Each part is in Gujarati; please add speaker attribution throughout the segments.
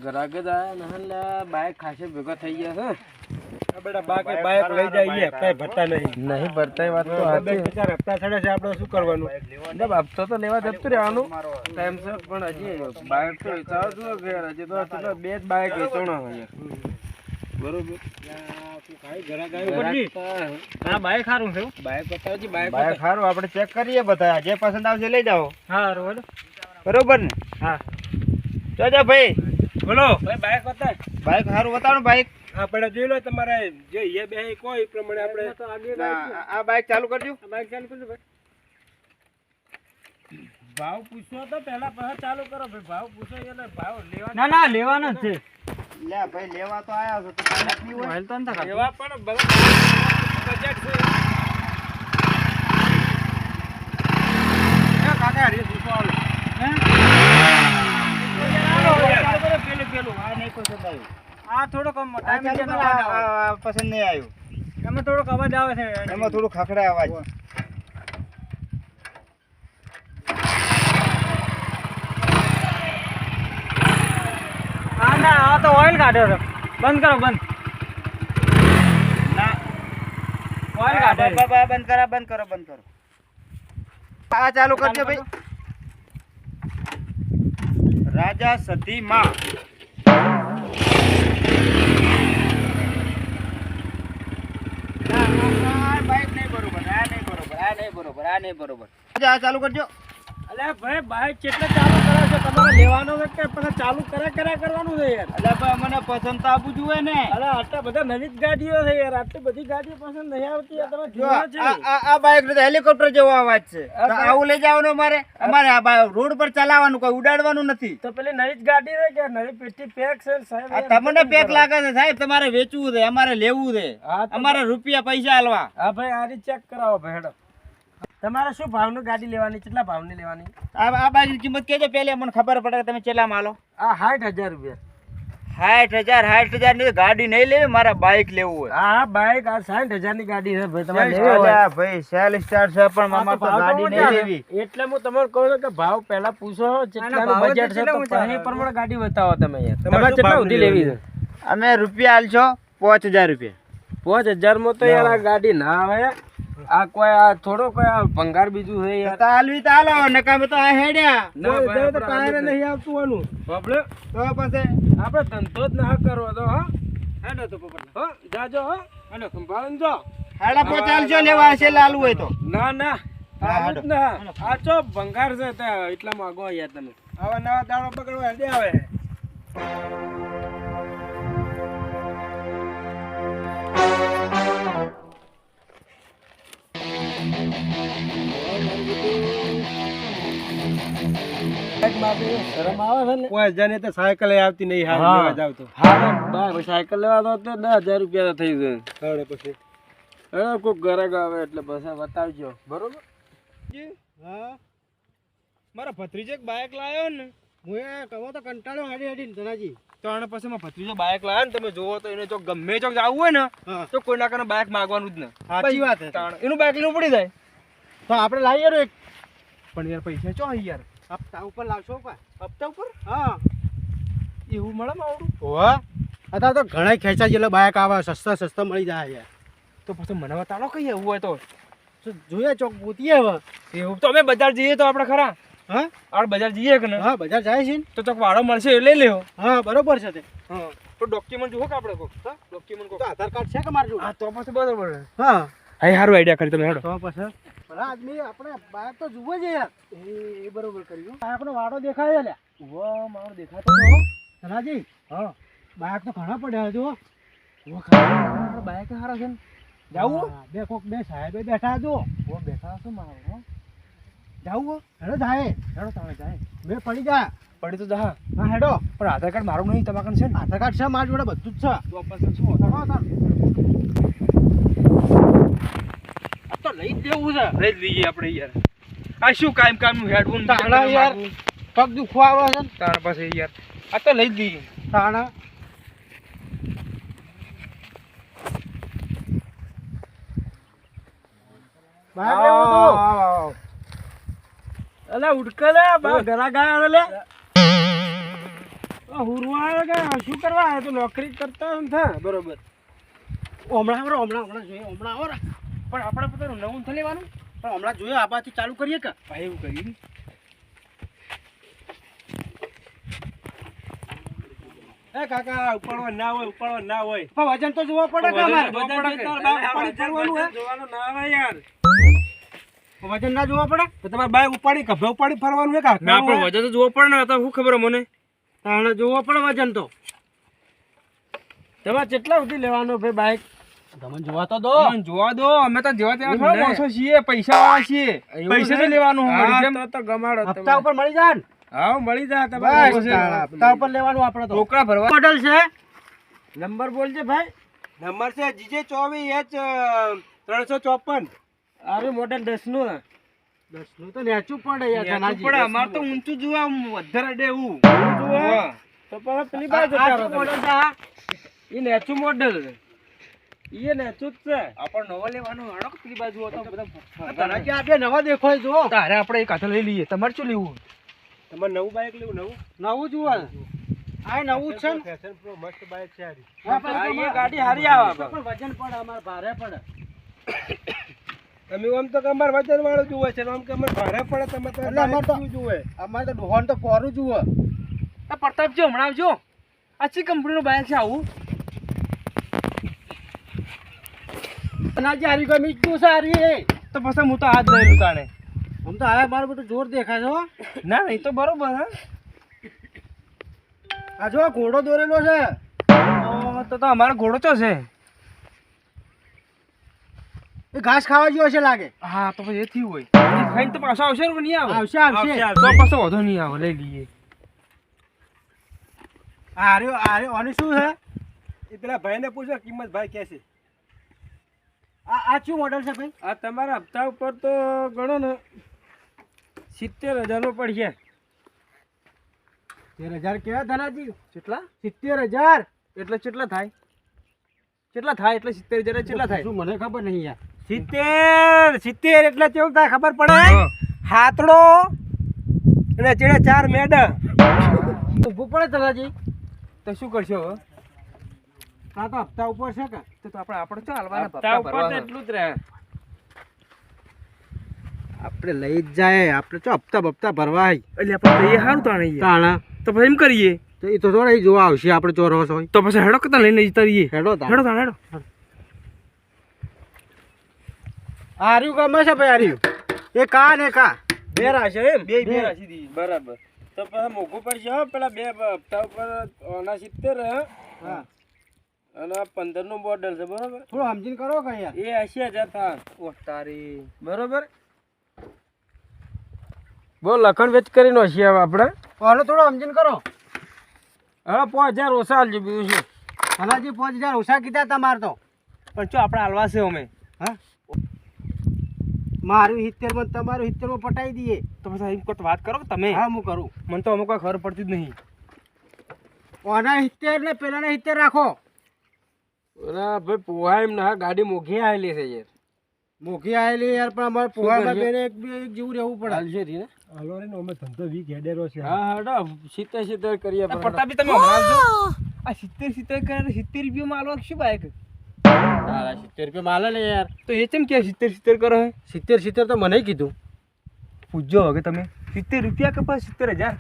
Speaker 1: ઘરાક જ આયા ને બાઈક ખાસે ભેગા થઈ ગયા છે
Speaker 2: બેટા બાઈક લઈ જઈએ કઈ ભરતા
Speaker 1: નહીં ભરતા વાત તો
Speaker 2: ચાર હપ્તા ચડે છે આપણે શું કરવાનું
Speaker 1: હપ્તો તો લેવા જતું રહેવાનું ટાઈમસર પણ હજી બાઈક તો વેચાવું છું કે હજી તો ચલો બે જ બાઈક વેચવાના હોય બરોબર
Speaker 2: બાઈક સારું છે
Speaker 1: બાઈક બતાવજી બાઈક
Speaker 2: સારું આપણે ચેક કરીએ બધા જે પસંદ આવશે લઈ જાઓ
Speaker 1: હા
Speaker 2: બરોબર ને
Speaker 1: હા
Speaker 2: જોજો ભાઈ
Speaker 1: બોલો ભાઈ બાઈક બતાવ
Speaker 2: બાઈક સારું બતાવો બાઈક
Speaker 1: આપણે જોઈ લો તમારે જે એ બે કોઈ પ્રમાણે આપણે
Speaker 2: આ બાઈક ચાલુ કરજો
Speaker 1: બાઈક ચાલુ કરજો ભાઈ ભાવ પૂછો તો પહેલા પછી ચાલુ કરો ભાઈ ભાવ પૂછો એટલે ભાવ લેવા ના લેવાનો જ છે
Speaker 2: લે ભાઈ લેવા તો આયા છો તો નહીં હોય
Speaker 1: તો નથી લેવા પણ બજેટ છે એ કાકા રે પૂછો આલો પેલું આ નહીં પસંદ આવ્યું આ થોડો કમ
Speaker 2: પસંદ નહીં આવ્યું
Speaker 1: એમાં થોડોક અવાજ આવે છે
Speaker 2: એમાં થોડું ખખડા અવાજ
Speaker 1: ના આ તો ઓઇલ કાઢ્યો છે બંધ કરો બંધ
Speaker 2: ના
Speaker 1: ઓઇલ કાઢ્યો
Speaker 2: બંધ કરો આ ચાલુ કરજો ભાઈ રાજા સતી માં બાઈક નહીં બરોબર આ નહીં બરોબર આ ચાલુ કરજો
Speaker 1: અલે ભાઈ બાઈક કેટલે ચાલુ કરે છે તમારે લેવાનો છે કે પછી ચાલુ કરવાનું છે યાર
Speaker 2: અલે ભાઈ મને પસંદ તો આપવું જોઈએ ને
Speaker 1: અલે આટલા બધા નવી જ ગાડીઓ છે યાર આટલી બધી ગાડીઓ પસંદ નહીં આવતી યાર તમે
Speaker 2: જો
Speaker 1: જુઓ છે
Speaker 2: આ બાઈક તો હેલિકોપ્ટર જેવો અવાજ છે તો આવું લઈ જવાનું અમારે આ રોડ પર ચલાવવાનું કોઈ ઉડાડવાનું નથી
Speaker 1: તો પેલી નવી જ ગાડી છે કે નવી પેટી પેક છે સાહેબ
Speaker 2: આ તમને પેક લાગે છે સાહેબ તમારે વેચવું છે અમારે લેવું છે અમારે રૂપિયા પૈસા આલવા
Speaker 1: હા ભાઈ આ રીત ચેક કરાવો ભાઈ હેડો તમારે શું ભાવની ગાડી લેવાની કેટલા ભાવની લેવાની
Speaker 2: આ બાઈકની કિંમત કેજો પહેલે મને ખબર પડે કે તમે કેટલા માલો
Speaker 1: આ 60000 રૂપિયા
Speaker 2: 60000 ની ગાડી નહીં લેવી મારે બાઈક લેવું હોય
Speaker 1: હા બાઈક આ 60000 ની ગાડી છે ભાઈ તમારે લેવી હોય
Speaker 2: ભાઈ સેલ સ્ટાર છે પણ મામા તો ગાડી નહીં લેવી
Speaker 1: એટલે હું તમને કહું છું કે ભાવ પહેલા પૂછો કેટલાનું બજેટ છે તો પછી પ્રમાણે ગાડી બતાવો તમે યાર તમારે કેટલા સુધી લેવી છે
Speaker 2: અમે રૂપિયા આલશો 5000 રૂપિયા
Speaker 1: 5000 માં તો યાર આ ગાડી ના આવે આ કોઈ આ થોડો કોઈ આ ભંગાર બીજું છે યાર
Speaker 2: તાલવી તાલો નકામે તો આ હેડ્યા
Speaker 1: ના તો કાયરે નહીં આવતું આનું બાપલે
Speaker 2: તો પછી
Speaker 1: આપણે ધંધો જ ના કરવો તો હા હેડો તો પપ્પા હા જાજો હા અને સંભાળન જો
Speaker 2: હાડા પોચાલજો લેવા છે લાલુ હોય તો
Speaker 1: ના ના આ ચો ભંગાર છે તે એટલા માંગો યાર તમે આવા નવા દાડો પકડવા હેડે આવે સાયકલ આવતી નહીં સાયકલ લેવા તો 10000 રૂપિયા થઈ જાય પછી કોઈક ગરાગ આવે એટલે પછી બતાવજો બરોબર હા મારા ભત્રીજે એક બાઈક લાવ્યો ને હું કહો તો કંટાળો હાડી ધનાજી તો આને પછી મારા ભત્રીજો બાઈક લાવ્યો ને તમે જોવો તો એને જો ગમે ચોક જવું હોય ને તો કોઈ ના કોઈ બાઈક માંગવાનું જ ને સાચી વાત એનું બાઈક લેવું પડી જાય તો આપણે લાવીએ એક પણ યાર પૈસા ચો યાર હપ્તા ઉપર લાવશો હપ્તા ઉપર હા એવું મળે આવડું
Speaker 2: ઓહા અત્યારે તો ઘણા ખેંચા જેલા બાઈક આવે સસ્તા મળી જાય યાર
Speaker 1: તો પછી મને બતાડો કઈ એવું હોય તો
Speaker 2: જોઈએ ચોક ગોતીએ હવે
Speaker 1: એવું તો અમે બજાર જઈએ તો આપણે ખરા
Speaker 2: હા
Speaker 1: આપણે બજાર જઈએ કે ને
Speaker 2: હા બજાર જાય છે
Speaker 1: તો ચોક વાળો મળશે એ લઈ લેવો
Speaker 2: હા બરોબર છે તે
Speaker 1: હા તો ડોક્યુમેન્ટ જુઓ કે આપણે કોક હા ડોક્યુમેન્ટ કોક
Speaker 2: આધાર કાર્ડ છે કે મારું
Speaker 1: હા તો પછી બરોબર
Speaker 2: હા
Speaker 1: હા સારું આઈડિયા કરી તમે હેડો
Speaker 2: તો પછી ભલા આદમી આપણે બાઈક તો જુઓ છે યાર એ બરોબર કર્યું આપણો વાડો દેખાય લે
Speaker 1: વાહ મારો દેખાતો તો
Speaker 2: ધનાજી
Speaker 1: હા
Speaker 2: બાઈક તો ઘણા પડ્યા જો
Speaker 1: બાઈક સારા છે ને જાવું
Speaker 2: બે સાહેબે બેઠા જો
Speaker 1: બેઠા છો મારો
Speaker 2: જાવું હેડો જાય
Speaker 1: હેડો તમે જાય
Speaker 2: બે પડી જા
Speaker 1: પડી તો જા
Speaker 2: હા હેડો
Speaker 1: પણ આધાર કાર્ડ મારું નહીં તમારા છે ને
Speaker 2: આધાર કાર્ડ છે મારી જોડે બધું જ છે
Speaker 1: તો પછી શું તો લઈ જ દેવું છે લઈ જ લઈએ આપણે યાર આ શું કામનું હેડવું
Speaker 2: તાણા યાર પગ દુખવા આવે છે
Speaker 1: તારા પાસે યાર આ તો લઈ જ દઈએ
Speaker 2: તાણા બહાર લેવો તો
Speaker 1: અલે ઉડકે લે બા ઘરા ગયા લે હુરવા આવે કે શું કરવા આવે તો નોકરી કરતા હોય ને થા બરોબર
Speaker 2: હમણાં જોઈએ હમણાં આવો પણ આપણે પોતાનું નવું નથી લેવાનું પણ હમણાં જોઈએ આબાથી ચાલુ કરીએ કે
Speaker 1: ભાઈ એવું કર્યું એ કાકા ઉપાડવા ના હોય
Speaker 2: પણ વજન તો જોવા પડે કે અમારે
Speaker 1: જોવાનું ના આવે યાર
Speaker 2: વજન ના જોવા પડે
Speaker 1: તો તમારે બાય ઉપાડી કભે ઉપાડી ફરવાનું હે કાકા ના પણ વજન તો જોવો પડે ને તો શું ખબર મને
Speaker 2: તાણે જોવા પડે વજન તો
Speaker 1: તમારે કેટલા સુધી લેવાનો ભાઈ બાઈક
Speaker 2: તમને જોવા તો દો
Speaker 1: જોવા દો અમે તો જેવા તેવા થોડા માણસો છીએ પૈસા વાળા છીએ પૈસા તો લેવાનું તો ગમાડો
Speaker 2: હપ્તા ઉપર મળી જાય ને
Speaker 1: હા મળી જાય
Speaker 2: બસ,
Speaker 1: તમારે
Speaker 2: હપ્તા ઉપર લેવાનું આપણે તો
Speaker 1: રોકડા ભરવા
Speaker 2: મોડલ છે
Speaker 1: નંબર બોલજે ભાઈ નંબર છે જીજે 24H 354 અરે મોડલ 10 નું
Speaker 2: 10 નું તો નેચું પડે યાર ધનાજી
Speaker 1: પડે અમાર તો ઊંચું જોવા વધારે દેવું તો પણ પેલી બાજુ
Speaker 2: મોડલ છે આ
Speaker 1: ઈ નેચું મોડલ ઈ નેચું જ છે આપણ નવો લેવાનો હણો પેલી બાજુ હતો બધા
Speaker 2: ધનાજી આપણે નવા દેખાય જો
Speaker 1: તારે આપણે એક હાથે લઈ લઈએ તમારે શું લેવું તમારે નવું બાઈક લેવું
Speaker 2: નવું જુઓ આ નવું છે ને
Speaker 1: ફેશન પ્રો મસ્ત બાઈક છે આરી
Speaker 2: આ
Speaker 1: એ ગાડી હારી આવે
Speaker 2: પણ વજન પડે અમાર ભારે પડે
Speaker 1: તમે આમ તો કમર વજન વાળું જુએ છે આમ કમર ભારે પડે તમે તો
Speaker 2: એટલે અમાર તો જુએ અમાર તો ડોહન તો કોરું જુએ
Speaker 1: આ પ્રતાપજી હમણાં આવજો આ ચી કંપનીનું બાઈક છે આવું
Speaker 2: ધનાજી હારી કોઈ મીઠું સારી હે
Speaker 1: તો પછી હું તો આજ લઈ લઉં તાણે
Speaker 2: આમ તો હવે મારું બધું જોર દેખાય છે હો
Speaker 1: ના નહીં તો બરોબર હા
Speaker 2: આ જો ઘોડો દોરેલો છે
Speaker 1: તો અમારો ઘોડો ચો છે
Speaker 2: એ ઘાસ ખાવા જેવો છે લાગે
Speaker 1: હા તો પછી એથી હોય ખાઈને તો પાછો આવશે ને નહીં આવે
Speaker 2: આવશે આવશે
Speaker 1: તો પાછો વધુ નહીં આવે લઈ લઈએ
Speaker 2: આર્યો આની શું છે
Speaker 1: એ પેલા ભાઈને પૂછો કિંમત ભાઈ કે છે
Speaker 2: આ શું મોડલ છે ભાઈ
Speaker 1: આ તમારા હપ્તા ઉપર તો ગણો ને 70,000 નો પડશે
Speaker 2: 13,000 કેવા ધનાજી
Speaker 1: કેટલા
Speaker 2: 70,000
Speaker 1: એટલે કેટલા થાય એટલે 70,000 કેટલા થાય
Speaker 2: શું મને ખબર નહીં યાર
Speaker 1: 70 એટલે કેવું થાય ખબર પડે હાથડો અને ચેડે 4 મેડ
Speaker 2: ઊભું પડે ધનાજી
Speaker 1: તો શું કરશો હવે
Speaker 2: આ તો હપ્તા ઉપર છે કે
Speaker 1: તો આપણે શું હાલવાના હપ્તા ઉપર તો એટલું જ રહે
Speaker 2: આપણે લઈ જ જાય આપણે તો હપ્તા ભરવાય
Speaker 1: એટલે આપણે એ સારું તાણીએ
Speaker 2: તાણા
Speaker 1: તો પછી એમ કરીએ
Speaker 2: તો એ તો થોડા ઈ જોવા આવશે આપણે ચોરસ હોય
Speaker 1: તો પછી હેડો કતા લઈને જતા રહીએ
Speaker 2: હેડો
Speaker 1: હેડો હેડો
Speaker 2: આર્યું ગમે છે ભાઈ આર્યું એ કા ને કા
Speaker 1: બે રાશે એમ બે રાશી દી બરાબર તો પછી મોઘું પડશે હો પેલા બે હપ્તા ઉપર 70
Speaker 2: હા
Speaker 1: અને 15 નું મોડલ છે બરોબર
Speaker 2: થોડું સમજીને કરો કે યાર
Speaker 1: એ 80,000 થાય ઓ તારી બરોબર બહુ લખણ વેચ કરીને હશે હવે આપણે
Speaker 2: હાલો થોડું સમજીને કરો
Speaker 1: હવે 5,000 ઓછા હાલજો બીજું શું
Speaker 2: ધનાજી 5,000 ઓછા કીધા તમારે તો
Speaker 1: પણ ચો આપણે હાલવા છે અમે
Speaker 2: હા મારું 70 માં તમારું 70 માં પટાઈ દઈએ
Speaker 1: તો પછી એમ કોટ વાત કરો કે તમે
Speaker 2: હા હું કરું
Speaker 1: મને તો અમુક કોઈ ખબર પડતી જ નહીં
Speaker 2: ઓના 70 ને પેલાના 70 રાખો
Speaker 1: ના ભાઈ પોહા એમ ના ગાડી મોઘી આવેલી છે યાર
Speaker 2: મોખી આવેલી યાર પણ અમારે પોહામાં બેને એક જેવું રહેવું પડે
Speaker 1: હાલશે રી ને
Speaker 2: હાલો રે અમે ધંધો વીક હેડેરો છે
Speaker 1: હા હેડો 70 કરીએ પ્રતાપી તમે હમણાં આવજો આ 70 કરે 70 રૂપિયા માં આલવા શું બાઈક
Speaker 2: તારા 70 રૂપિયા માલે ને યાર
Speaker 1: તો એ ચમ કે 70 કરો હે
Speaker 2: 70 તો મને કીધું
Speaker 1: પૂછજો હવે તમે 70 રૂપિયા કે પછી 70,000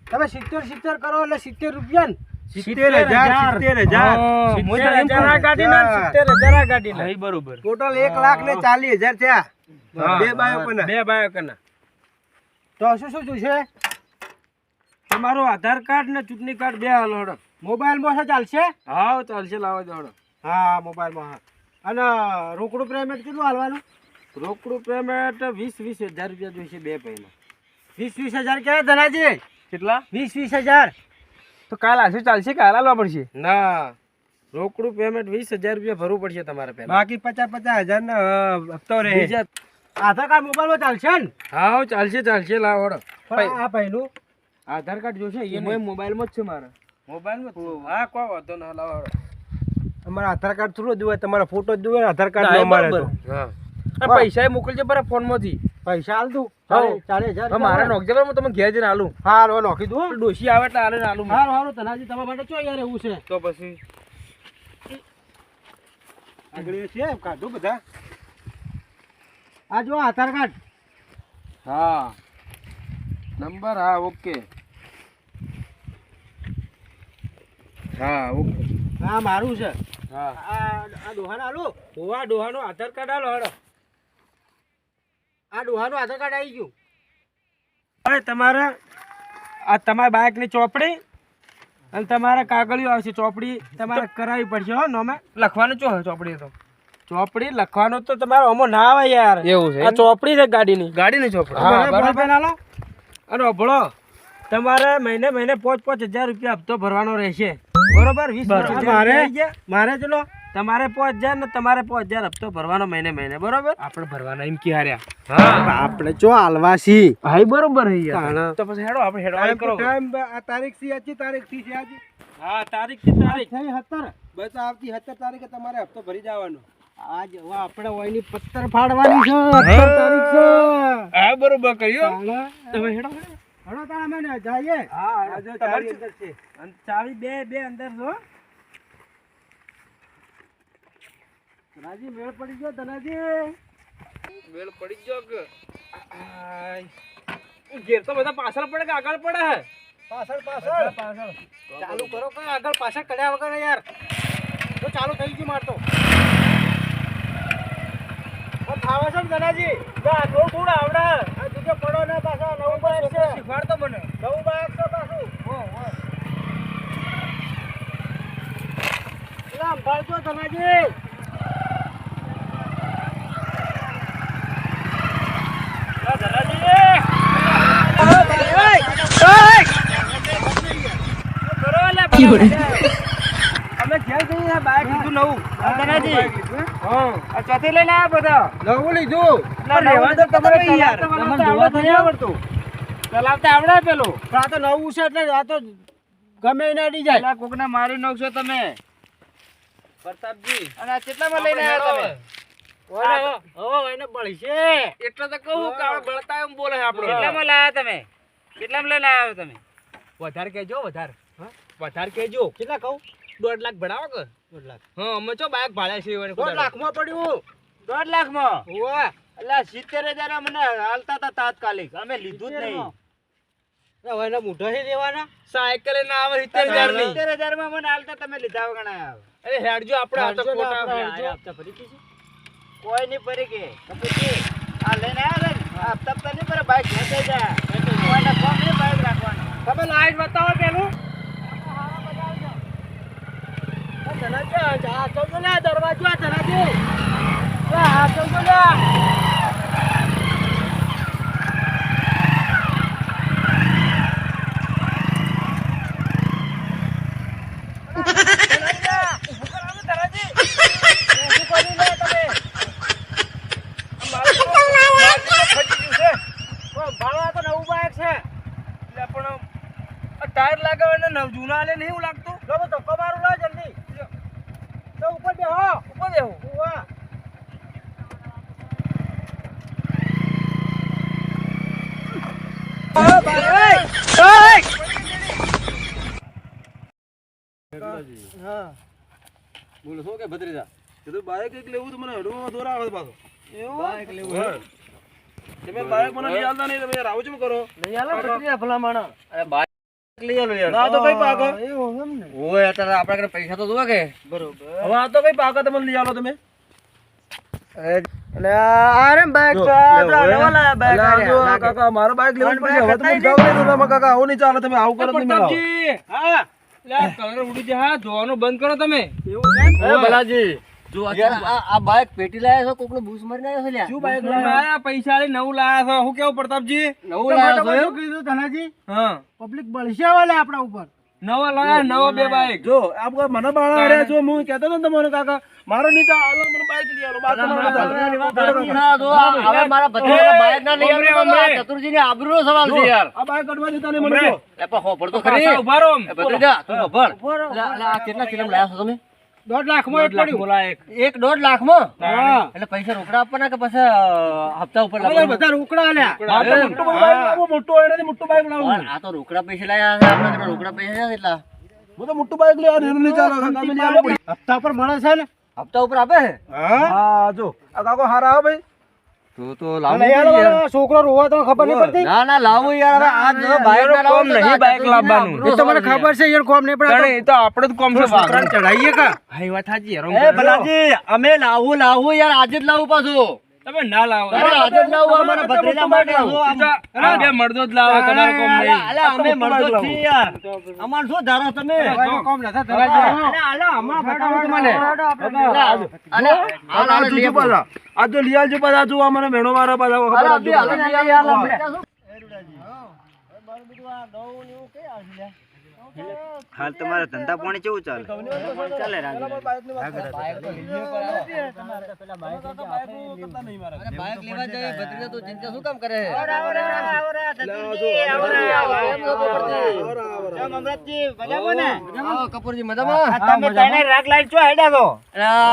Speaker 2: તમે 70 કરો એટલે 70 રૂપિયા ને
Speaker 1: 70,000 બરોબર
Speaker 2: ટોટલ 1,40,000 થયા
Speaker 1: બે બાયોકના
Speaker 2: તો શું જોઈશે
Speaker 1: તમારું આધાર કાર્ડ ને ચૂંટણી કાર્ડ બે હાલો હડો
Speaker 2: મોબાઈલમાં છે ચાલશે
Speaker 1: હા ચાલશે લાવો દોડો
Speaker 2: હા મોબાઈલમાં હા અને રોકડું પેમેન્ટ કેટલું હાલવાનું
Speaker 1: રોકડું પેમેન્ટ 20,000 રૂપિયા જોઈશે બે પહેલા
Speaker 2: 20,000 કેવા ધનાજી
Speaker 1: કેટલા
Speaker 2: 20,000
Speaker 1: તો કાલ આશુ ચાલશે કાલ હાલવા પડશે ના રોકડું પેમેન્ટ 20,000 રૂપિયા ભરવું પડશે તમારે પહેલા બાકી 50,000 ના હપ્તો રહે
Speaker 2: આધાર કાર્ડ મોબાઈલમાં ચાલશે ને
Speaker 1: હા ચાલશે લાવો હડો
Speaker 2: આ પહેલું
Speaker 1: આધાર કાર્ડ જોશે એ મોબાઈલમાં જ છે મારા મોબાઈલમાં હા કોઈ વાંધો ના લાવો હડો
Speaker 2: અમારા આધાર કાર્ડ થ્રુ જ હોય તમારા ફોટો જ જોઈએ આધાર કાર્ડ અમારે તો
Speaker 1: હા પૈસા મોકલજો બરા ફોન માંથી પૈસા હાલ તું
Speaker 3: હા.
Speaker 1: 40,000
Speaker 3: મારે નોખજે પણ હું તમને ઘેર જઈને આલું.
Speaker 1: હાલ હવે નોખી દઉં
Speaker 3: ડોશી આવે એટલે આલે ને આલું.
Speaker 1: હારું હારું ધનાજી તમારા માટે ચો યાર એવું છે
Speaker 3: તો પછી
Speaker 1: આગળ છે કાઢું બધા આ જો આધાર કાર્ડ
Speaker 3: હા નંબર હા ઓકે હા ઓકે
Speaker 1: હા મારું છે
Speaker 3: હા
Speaker 1: આ ડોહાને આલો
Speaker 3: હોવા ડોહાનો આધાર કાર્ડ આલો હેડો.
Speaker 1: આ ડોહાનું આધાર કાર્ડ આવી ગયું
Speaker 3: હવે તમારે આ તમારા બાઇકની ચોપડી અને તમારા કાગળિયો આવશે. ચોપડી તમારે કરાવવી પડશે હો નોમે લખવાનું ચો ચોપડી તો ચોપડી લખવાનું તો તમારે આમાં ના આવે યાર. એવું છે આ ચોપડી છે ગાડીની ચોપડી. હા બરાબર. અને અભળો તમારે મહિને 5,000 રૂપિયા હપ્તો ભરવાનો રહેશે બરોબર. 20,000 મારે ચલો તમારે 5,000 ને તમારે 5,000 હપ્તો ભરવાનો મહિને બરોબર. આપણે ભરવાના એમ કે હાર્યા. હા
Speaker 1: આપણે ચો હાલવાસી
Speaker 3: હા બરોબર તો પછી હેડો આપણે હેડો કરો.
Speaker 1: આ તારીખ થી આજી તારીખ થી છે આજી
Speaker 3: હા તારીખ થી તારીખ
Speaker 1: થઈ 17 બસ આવતી 17 તારીખે તમારે હપ્તો ભરી જવાનો. આજ હવે આપણે ઓયની પત્તર ફાડવાની છે 17 તારીખ છે.
Speaker 3: હા બરોબર કર્યો તમે હેડો
Speaker 1: હળો તાણા મને જઈએ.
Speaker 3: હા આજે ચાવી અંદર છે અને ચાવી બે અંદર છો.
Speaker 1: ધનાજી મેળ પડી ગયો ધનાજી
Speaker 3: મેળ પડી ગયો કે ઘેર તો બધા પાછળ પડે કે આગળ પડે હે
Speaker 1: પાછળ ચાલુ કરો કઈ આગળ પાછળ કર્યા વગર યાર તો ચાલુ થઈ ગયું મારતો ફાવે છે ને ધનાજી થોડું આવડે આ તુજે પડો ને પાછા નવું બાઇક છે
Speaker 3: શીખવાડતો મને
Speaker 1: નવું બાઇક છે પાછું એટલે સંભાળજો ધનાજી
Speaker 3: અમે ઘેર જઈએ બાઇક લીધું નવું. હા ચોથી લઈને આવ્યા બધા
Speaker 1: નવું લીધું
Speaker 3: ચલાવતા આવડે પેલું.
Speaker 1: આ તો નવું છે એટલે આ તો ગમે એને અડી જાય
Speaker 3: કોકને મારી નાખશો તમે પ્રતાપજી. અને આ કેટલામાં લઈને આવ્યા તમે?
Speaker 1: એને બળશે
Speaker 3: એટલે તો કહું કે આપણે બળતા એમ બોલે છે આપણો. કેટલામાં લાયા તમે? કેટલામાં લઈને આવ્યા તમે? વધારે કહેજો વધારે કહેજો.
Speaker 1: કેટલા કહું
Speaker 3: 1.5 લાખ ભરાવો કે
Speaker 1: 1.5 લાખ
Speaker 3: હા અમે ચો બાઇક ભાડ્યા છે
Speaker 1: 1.5 લાખમાં પડ્યું
Speaker 2: 1.5 લાખમાં
Speaker 1: ઓવા
Speaker 2: એટલે 70,000 મને હાલતા હતા તાત્કાલિક અમે લીધું જ નહીં.
Speaker 1: એને મૂઢા છે દેવાના
Speaker 3: સાયકલ ના આવે 70,000 ની.
Speaker 2: 70,000 માં મને હાલતા તમે લીધા વગર ના આવે.
Speaker 3: અરે હેડજો આપણે આ તો ખોટા
Speaker 1: હપ્તા ભરી દીધી
Speaker 2: કોઈ નહીં ફરી કે તો પછી આ લઈને આવ્યા ને આ હપ્તા નહીં પર બાઈક ખેંચાઈ જાય કોઈના કોમ નહીં બાઈક રાખવાનું.
Speaker 3: તમે લાઈટ બતાવો પેલું.
Speaker 1: દરવાજો ધનાજી
Speaker 3: ટાયર લગાવે જૂના લે નહીં એવું લાગતું.
Speaker 1: ધક્કો મારું લા જલ્દી તો ઉપર બેહો
Speaker 3: ઉપર દેવું
Speaker 1: ઉવા હા
Speaker 3: બોલો શું કે ભત્રીજા કીધું બાઈક એક લેવું તો મને હડવો દોર આવે પાછો. બાઈક લેવું હે તમે બાઈક મને લઈ આવતા નહીં. તમે યાર આવું ચમ કરો?
Speaker 1: લઈ આલો ભત્રીજા ભલા માણસ
Speaker 2: અરે બાઈક લઈ આલો યાર.
Speaker 3: ના તો કઈ પાકો
Speaker 1: એવું એમ ને
Speaker 2: ઓય અત્યારે આપણા ઘરે પૈસા તો જોવે કે
Speaker 1: બરોબર
Speaker 3: હવે આ તો કઈ પાકો તમે લઈ આવો તમે.
Speaker 1: એટલે આરે બાઈક તો નવા લાયા બાઈક
Speaker 3: અલ્યા, કાકા મારો બાઈક લેવું જ પડશે. હવે તમે જાવ નહીં તો તમે કાકા આવું નહીં ચાલે. તમે આવું કરો તો નહીં મેળ આવે.
Speaker 1: હા
Speaker 3: લે કલર ઉડી જાય. હા ધોવાનું બંધ કરો તમે.
Speaker 1: એવું છે
Speaker 3: એ ભલાજી
Speaker 2: જો આ બાઈક પેટી લાયા છો કોકનો બૂસ મારીને આવ્યો છે લ્યા.
Speaker 3: શું બાઈક લાયા? પૈસા આલી નવું લાયા છો. હું કેવું પ્રતાપજી?
Speaker 2: નવું લાયા છો એમ?
Speaker 1: કીધું ધનાજી
Speaker 3: હા
Speaker 1: પબ્લિક બળશે વાલે આપણા ઉપર
Speaker 3: નવા લાયા નવા બે બાઈક. જો આપ મને બાળા આર્યા છો. હું કહેતો હતો ને તમને કાકા મારો નહીં તો આલો મને બાઈક લઈ આલો. બાઈક તમારે ચાલે.
Speaker 2: ના, જો હવે મારા ભત્રીજાને બાઈક ના લઈ આવતો તો આ ચતુરજીની આબરૂનો સવાલ છે યાર.
Speaker 3: આ બાઈક કઢવા દેતા નહીં મને.
Speaker 2: એ પણ હોભળ તો ખરી.
Speaker 3: પાછા ઉભા રહો.
Speaker 2: એ ભત્રીજા તું હોભળ. લે, આ કેટલા કિલો લાયા છો તમે?
Speaker 1: 1.5 લાખમાં એક પડ્યું.
Speaker 3: બોલા એક
Speaker 2: 1.5 લાખમાં
Speaker 1: હા.
Speaker 2: એટલે પૈસા રોકડા આપવાના કે પછી હપ્તા ઉપર
Speaker 1: અરે
Speaker 2: લાવવાના?
Speaker 1: બધા રોકડા આલ્યા.
Speaker 3: હા, તો મોટું બાઈક લાવો, મોટું હોય નથી, મોટું બાઈક લાવો.
Speaker 2: પણ આ તો રોકડા પૈસા લાયા છે આપણે તો રોકડા પૈસા છે એટલા
Speaker 3: હું તો મોટું બાઈક લેવા એનું નહીં ચાલે તમે લઈ આવો પડી.
Speaker 1: હપ્તા પર મળે છે ને?
Speaker 2: હપ્તા ઉપર આપે છે?
Speaker 3: હા જો આ કાકો હારા આવે ભાઈ.
Speaker 2: તો
Speaker 1: લઈ આલો વાળો છોકરો રોવા તો ખબર નહીં પડતી.
Speaker 2: ના ના લાવું યાર હવે આ જો બાઈક ના લાવો
Speaker 3: કોમ નહીં બાઈક લાવવાનું.
Speaker 1: એ તો મને ખબર છે યાર કોમ નહીં પડે.
Speaker 3: એ તો આપણે જ કોમ છે
Speaker 1: છોકરાને ચડાઈએ કા?
Speaker 3: હા એ વાત સાચી યાર.
Speaker 2: એ ભલાજી અમે લાવું યાર આજે જ લાવું પાછું
Speaker 3: તમે ના લાવો.
Speaker 2: અરે આજે જ લાવું અમારા ભત્રીજા માટે
Speaker 3: આ બે મર્દો જ લાવે તમારો કોમ નહીં.
Speaker 2: અલે અમે મળતો જ છીએ યાર અમાર શું ધારો તમે
Speaker 1: કોઈ કોમ નતા ધરાજી.
Speaker 3: આ તો લિયાલ જો પાછા જો અમારે મેણો મારા પાછા ખબર
Speaker 2: હાલ તમારા ધંધા પાણી કેવું ચાલે ચાલે બાઈક લેવા જાય ભત્રીજા તો ચિંતા શું કામ કરે કપૂરજી મજામાં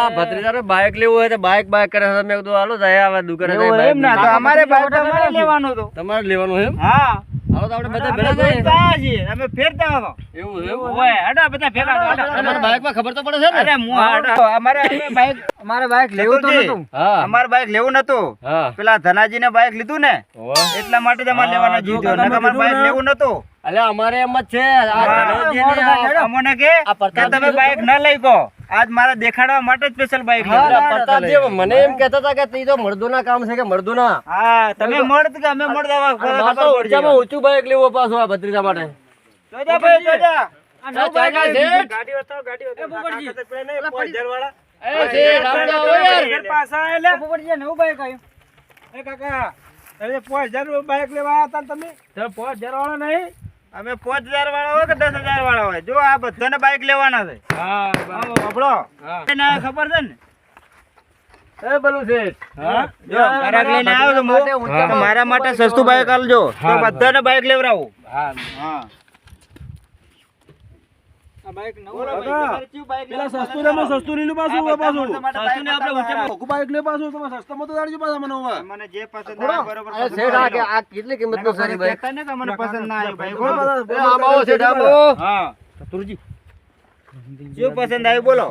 Speaker 2: ભત્રીજા બાઈક લેવું હોય તો બાઈક કરે છે મેં કીધું હાલો જાય આવા દુકાને
Speaker 1: અમારે લેવાનું હતું.
Speaker 2: તમારે લેવાનું એમ
Speaker 1: હા
Speaker 2: હાલો તો આપણે બધા ભેગા થઈએ
Speaker 1: અમે ફેરતા હતો.
Speaker 2: એવું એમ
Speaker 1: ઓય હડો બધા ભેગા થો, હડો.
Speaker 2: તમારા બાઈકમાં ખબર તો પડે છે ને
Speaker 1: અરે હું હડો. અમારે બાઈક લેવું તો નતું.
Speaker 2: હા
Speaker 1: અમારે બાઈક લેવું નતું.
Speaker 2: હા
Speaker 1: પેલા ધનાજીને બાઈક લીધું ને એટલા માટે તમારે લેવાના જીત્યો. નકર અમારે બાઈક લેવું નતું.
Speaker 2: અલે અમારે એમ જ છે આ ધનોજીને આ-
Speaker 1: અમોને કે
Speaker 2: આ પ્રતાપ
Speaker 1: તમે બાઈક ન લઈ ગો. આજ મારા દેખાડવા માટે સ્પેશિયલ બાઈક
Speaker 2: હા,
Speaker 1: લીધું.
Speaker 2: પ્રતાપજી મને એમ કહેતા હતા કે ઈ તો મર્દોના કામ છે કે મર્દોના
Speaker 1: હા તમે મળત કે અમે મળતા
Speaker 2: મારે તો ઊંચામાં ઊંચું બાઈક લેવું પાછું આ ભત્રીજા માટે
Speaker 1: જોજા ભાઈ જોજા. આ નવું
Speaker 2: ચાલ,
Speaker 1: બાઈક
Speaker 2: ચાલ,
Speaker 1: આવ્યું.
Speaker 3: ગાડી વતાવો ગાડી વતાવો.
Speaker 2: એ શેઠ, આમ તો આવો યાર.
Speaker 3: પાછા એટલે
Speaker 1: નવું બાઈક આવ્યું.
Speaker 3: એ કાકા તમે 5000 બાઈક લેવા આવ્યા હતા ને તમે 5000 વાળા નહીં.
Speaker 1: અમે 5000 વાળા હોય કે 10000 વાળા હોય જો આ બધાને બાઈક લેવાના છે.
Speaker 3: હા
Speaker 1: આપણો
Speaker 3: હા
Speaker 1: એને ખબર છે ને
Speaker 2: એ બલું શેઠ
Speaker 3: હા
Speaker 1: જો ઘરાક લઈને આવ્યો તો
Speaker 2: માટે
Speaker 1: હું
Speaker 2: ઊંચા
Speaker 1: મારા માટે સસ્તું બાઈક આલજો તો
Speaker 3: હા.
Speaker 1: બધાને બાઈક લેવડાવું.
Speaker 3: હા
Speaker 1: હા
Speaker 3: આ બાઈક નવું
Speaker 1: બોલો ભાઈ,
Speaker 3: કાકા,
Speaker 1: તમારે કયું બાઈક
Speaker 3: પેલા
Speaker 1: લેવાનું?
Speaker 3: સસ્તું ને સસ્તું લીલું પાછું હવે પાછું
Speaker 1: તમારે
Speaker 2: સસ્તું ને આપણે
Speaker 1: બાઈક
Speaker 2: ઊંચામાં
Speaker 3: મોટું બાઈક લે પાછું તમે સસ્તામાં તો દાડજો પાછા મને હવે
Speaker 1: તમને જે પસંદ આવે બરોબર
Speaker 2: અરે
Speaker 1: પસંદ
Speaker 2: શેઠ આ
Speaker 1: કરી લો.
Speaker 2: આ કેટલી કિંમતનું સારી બાઈક
Speaker 1: કહેતા ને કે મને પસંદ ના આવ્યું ભાઈ
Speaker 3: બોલો
Speaker 1: બોલો.
Speaker 3: પાછા,
Speaker 2: એ આમ આવો શેઠ આમ આવો.
Speaker 1: હા
Speaker 3: ચતુરજી
Speaker 1: શું પસંદ આવ્યું બોલો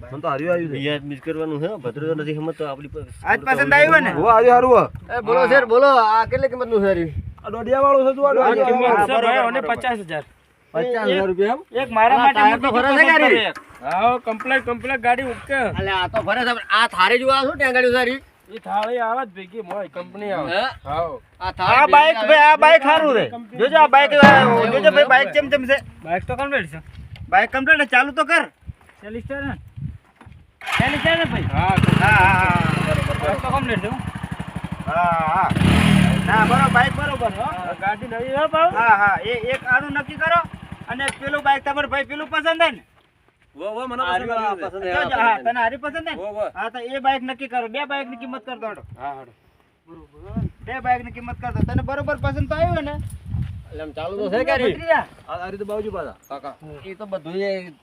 Speaker 3: મને તો હાર્યું આવ્યું છે
Speaker 2: યાર મિસ કરવાનું છે ભત્રીજો નથી સમજતો આપણી પર
Speaker 1: આજ પસંદ આવ્યું ને
Speaker 3: હો હાર્યું હારું
Speaker 2: એ બોલો શેઠ બોલો આ કેટલી કિંમતનું છે રહ્યું
Speaker 3: આ દોઢિયા વાળું છે તું આ
Speaker 1: કિંમત
Speaker 3: દોઢિયા
Speaker 1: છે ભાઈ, અને
Speaker 3: 50000
Speaker 2: 50,000 રૂપિયા એમ
Speaker 1: એક મારા
Speaker 2: હા,
Speaker 1: માટે
Speaker 2: ટાયર તો
Speaker 1: મોટી
Speaker 2: ફરે છે
Speaker 1: પસંદ
Speaker 2: ગાડી.
Speaker 1: કરો એક.
Speaker 3: હા કમ્પ્લીટ ગાડી ઓકે
Speaker 2: અલે આ તો ફરે છે પણ આ થારી જોવા શું ટેંગાડ્યું સારી
Speaker 3: એ થાળી આવે જ ભેગી મોય કંપની આવે
Speaker 2: હે
Speaker 3: હાઉ
Speaker 2: આ થાળી
Speaker 1: આ બાઈક ભાઈ આ બાઈક સારું છે જોજો આ બાઈક જોજો ભાઈ બાઈક ચમ ચમ છે
Speaker 3: બાઈક તો કમ્પ્લીટ છે
Speaker 1: બાઈક કમ્પ્લીટ ચાલુ તો કર
Speaker 3: સેલિસ્ટર ને
Speaker 1: ચાલી ને ભાઈ
Speaker 3: હા
Speaker 1: હા હા
Speaker 3: બાઈક તો કમ્પ્લીટ છે
Speaker 1: હા હા ના બરોબર બાઈક બરોબર હો
Speaker 3: ગાડી નવી હો પાવ
Speaker 1: હા હા એ એક આનું નક્કી કરો અને પેલું બાઈક તમારે ભાઈ પેલું પસંદ હે ને
Speaker 3: વો મને
Speaker 2: આર્યું આ પસંદ છે, આ
Speaker 1: જોજો, હા તને હારી પસંદ હે ને?
Speaker 3: વો વો
Speaker 1: હા તો એ બાઈક નક્કી કરો બે બાઈક ની કિંમત કર દો હેડો.
Speaker 3: હા હાડો
Speaker 1: બે બાઈક ની કિંમત કર દો તને બરોબર પસંદ તો આવ્યું ને
Speaker 2: એટલે આમ ચાલુ તો છે ગાડી
Speaker 1: ભત્રીજા?
Speaker 3: આ રીતે બાજુ પાછા કાકા
Speaker 2: એ તો બધું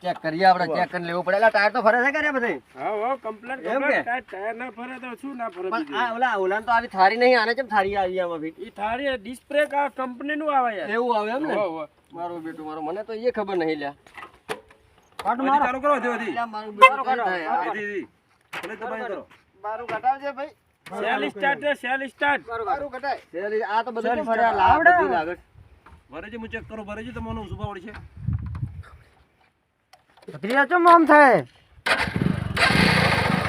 Speaker 2: ચેક કરીએ આપણે ચેક કરીને લેવું પડે એટલે ટાયર તો ફરે છે કે બધે
Speaker 3: હા હો કમ્પ્લીટ
Speaker 2: એમ કે?
Speaker 3: ટાયર ના ફરે તો શું ના ફરે
Speaker 2: પણ આ ઓલા તો આવી થારી નહીં આને કેમ થારી આવી આમાં ભી
Speaker 3: ઈ થાળી ડિસ્પ્લે કા કંપની નું આવે યાર
Speaker 2: એવું આવે એમ ને
Speaker 3: હો હો
Speaker 2: મારું બેટું મારો મને તો એ ખબર નહીં લ્યા
Speaker 1: કાઢ
Speaker 3: વધી
Speaker 1: મારો.
Speaker 3: ચાલુ કરો વધી
Speaker 2: એટલે આ મારું બેટું કેમ થાય? આ
Speaker 3: વધી ભલે દબાઈ કરો
Speaker 1: બારું ઘટાવજે ભાઈ
Speaker 3: સેલ સ્ટાર્ટ છે સેલ સ્ટાર્ટ
Speaker 1: બારું ઘટાય
Speaker 2: શેરી આ તો બધું કેમ ફરે આ લાવ બધું લાગે
Speaker 3: ભરેજી હું ચેક કરો ભરેજી તમને સુભા વળી છે
Speaker 1: ભત્રીજા ચમ આમ થાય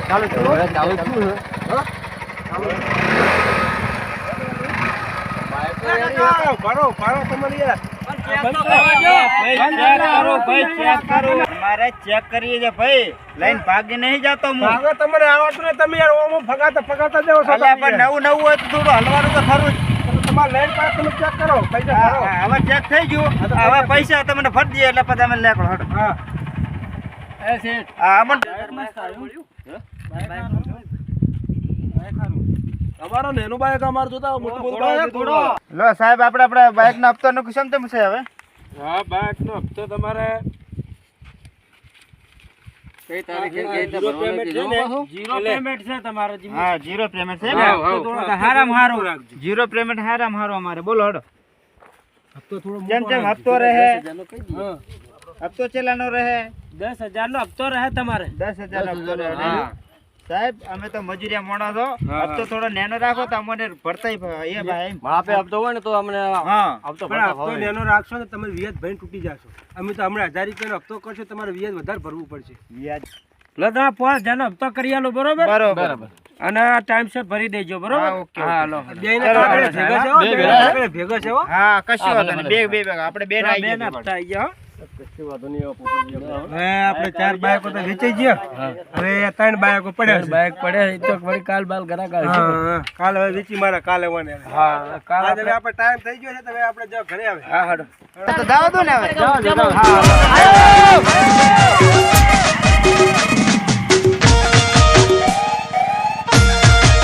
Speaker 1: ચાલુ
Speaker 2: હવે ચાલુ શું છે
Speaker 3: ભરો ભરો તમને યાર
Speaker 1: મારે ચેક કરીએ છે ભાઈ લઈને ભાગી નહીં જતો હું
Speaker 3: ભાગો તમને આવડતું ને તમે યાર ઓમ ફગાતા દેવો છો
Speaker 1: અલ્યા પણ નવું નવું હોય તો થોડું હલવાનું તો ખરું જ.
Speaker 3: તમારે લઈને પાસ તમે ચેક કરો પૈસા ભરો
Speaker 1: હા, હવે ચેક થઈ ગયું હવે પૈસા તમને ફરી દઈએ એટલે પછી અમે લેકડો હટો
Speaker 3: હા
Speaker 2: એ શેઠ
Speaker 1: હા અમન
Speaker 3: અમારો નેનો બાઈક અમાર જોતા મોટું બધું બાઈક લીધું.
Speaker 1: લો સાહેબ આપણે બાઈક નો હપ્તો નું કેમ તેમ છે હવે
Speaker 3: હા બાઈક નો હપ્તો તમારે
Speaker 2: કઈ તારીખે કઈ રીતે ભરવાનું કીધું પાછું?
Speaker 3: જીરો પેમેન્ટ છે તમારે જીમી.
Speaker 2: હા જીરો પેમેન્ટ છે
Speaker 3: હા,
Speaker 2: ને
Speaker 3: તો થોડો હારામ હારો રાખજો.
Speaker 2: જીરો પેમેન્ટ હારામાં હારો અમારે બોલો હડો
Speaker 3: હપ્તો થોડો
Speaker 2: જેમ
Speaker 3: મોટો
Speaker 2: જેમ
Speaker 3: રાખજો.
Speaker 2: હપ્તો રહે
Speaker 3: હા.
Speaker 2: હપ્તો ચેલાનો રહે
Speaker 3: 10,000 નો હપ્તો રહે તમારે.
Speaker 2: 10,000 હપ્તો રહે
Speaker 3: હા.
Speaker 2: સાહેબ અમે તો મજૂરિયા મોણા છો હપ્તો થોડો નેનો રાખો તો અમને ભરતાય એ ભાઈ
Speaker 1: બાપે હપ્તો હોય ને તો અમને
Speaker 2: હા
Speaker 1: હપ્તો
Speaker 3: પણ હપ્તો નેનો રાખશો ને તમે વ્યાજ ભરીને તૂટી જશો. અમે તો હમણાં 1000 રૂપિયાનો હપ્તો કરશો તમારે વ્યાજ વધારે ભરવું પડશે.
Speaker 2: વ્યાજ
Speaker 3: લો તમે 5,000 નો હપ્તો કરી આલો બરોબર.
Speaker 2: બરોબર
Speaker 3: અને ટાઈમસર ભરી દેજો
Speaker 2: હા,
Speaker 3: બરોબર.
Speaker 2: ઓકે,
Speaker 3: હા
Speaker 2: ઓકે.
Speaker 3: લો
Speaker 2: બેયને
Speaker 3: આપણે
Speaker 2: કાગળ
Speaker 3: ભેગા છે હો,
Speaker 1: બે
Speaker 3: બેયને
Speaker 1: ભેગા.
Speaker 3: આપણે ભેગા છે હો.
Speaker 2: હા કશું વાંધો નહીં બે આપણે બેન
Speaker 3: હા,
Speaker 2: આવી
Speaker 3: બેન
Speaker 2: ગયા
Speaker 3: હપ્તા આવી ગયા હો.
Speaker 1: કશું વાંધો નહીં હવે પોપટજી આપણે.
Speaker 3: હવે આપણે 4 બાઈકો તો વેચાઈ ગયા. હવે 3 બાઈકો પડ્યા છે.
Speaker 1: બાઈક પડે એ તો વળી કાલ બાલ ઘરાક આવશે.
Speaker 3: હા, કાલ હવે વેચી મારા કાલે વને.
Speaker 1: હા કાલ
Speaker 3: આજે હવે આપણે ટાઈમ થઈ ગયો છે તો હવે આપણે જાઓ ઘરે આવે.
Speaker 1: હા હાડો
Speaker 2: તો દાવ દો ને હવે
Speaker 1: જાઓ, જાઓ.
Speaker 2: હા